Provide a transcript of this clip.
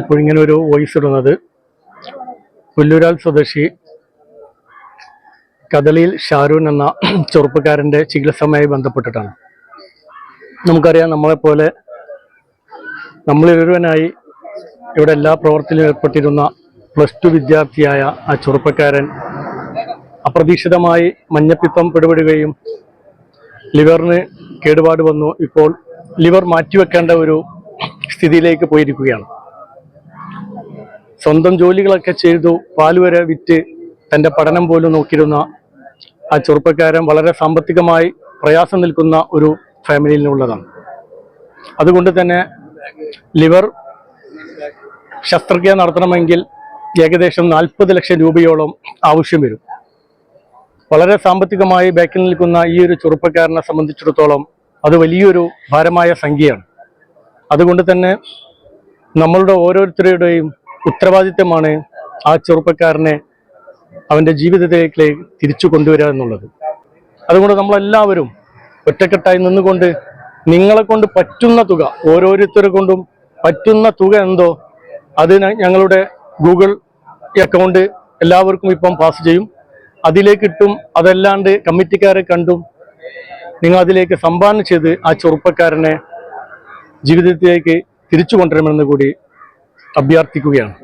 ഇപ്പോൾ ഇങ്ങനെ ഒരു വോയിസ് ഇടുന്നത് പുല്ലൂരാൽ സ്വദേശി കദളിയിൽ ഷാരൂൻ എന്ന ചെറുപ്പക്കാരൻ്റെ ചികിത്സയുമായി ബന്ധപ്പെട്ടിട്ടാണ്. നമുക്കറിയാം, നമ്മളെപ്പോലെ നമ്മളിരുവനായി ഇവിടെ എല്ലാ പ്രവർത്തനത്തിലും ഏർപ്പെട്ടിരുന്ന +2 വിദ്യാർത്ഥിയായ ആ ചെറുപ്പക്കാരൻ അപ്രതീക്ഷിതമായി മഞ്ഞപ്പിത്തം പിടിപെടുകയും ലിവറിന് കേടുപാട് വന്നു. ഇപ്പോൾ ലിവർ മാറ്റിവെക്കേണ്ട ഒരു സ്ഥിതിയിലേക്ക് പോയിരിക്കുകയാണ്. സ്വന്തം ജോലികളൊക്കെ ചെയ്തു, പാലുവരെ വിറ്റ് തൻ്റെ പഠനം പോലും നോക്കിയിരുന്ന ആ ചെറുപ്പക്കാരൻ വളരെ സാമ്പത്തികമായി പ്രയാസം നിൽക്കുന്ന ഒരു ഫാമിലിയിൽ നിന്നുള്ളതാണ്. അതുകൊണ്ട് തന്നെ ലിവർ ശസ്ത്രക്രിയ നടത്തണമെങ്കിൽ ഏകദേശം 40 ലക്ഷം രൂപയോളം ആവശ്യം വരും. വളരെ സാമ്പത്തികമായി ബാക്കിൽ നിൽക്കുന്ന ഈ ഒരു ചെറുപ്പക്കാരനെ സംബന്ധിച്ചിടത്തോളം അത് വലിയൊരു ഭാരമായ സംഖ്യയാണ്. അതുകൊണ്ട് തന്നെ നമ്മളുടെ ഓരോരുത്തരുടെയും ഉത്തരവാദിത്തമാണ് ആ ചെറുപ്പക്കാരനെ അവൻ്റെ ജീവിതത്തിലേക്ക് തിരിച്ചു കൊണ്ടുവരിക എന്നുള്ളത്. അതുകൊണ്ട് നമ്മളെല്ലാവരും ഒറ്റക്കെട്ടായി നിന്നുകൊണ്ട് നിങ്ങളെ കൊണ്ട് പറ്റുന്ന തുക, ഓരോരുത്തരെ കൊണ്ടും പറ്റുന്ന തുക എന്തോ അത് ഞങ്ങളുടെ ഗൂഗിൾ അക്കൗണ്ട് എല്ലാവർക്കും ഇപ്പം പാസ് ചെയ്യും. അതിലേക്ക് ഇട്ടും അതല്ലാണ്ട് കമ്മിറ്റിക്കാരെ കണ്ടും നിങ്ങൾ അതിലേക്ക് സംഭാവന ചെയ്ത് ആ ചെറുപ്പക്കാരനെ ജീവിതത്തിലേക്ക് തിരിച്ചു കൊണ്ടുവരണമെന്ന് കൂടി അഭ്യർത്ഥിക്കുകയാണ്.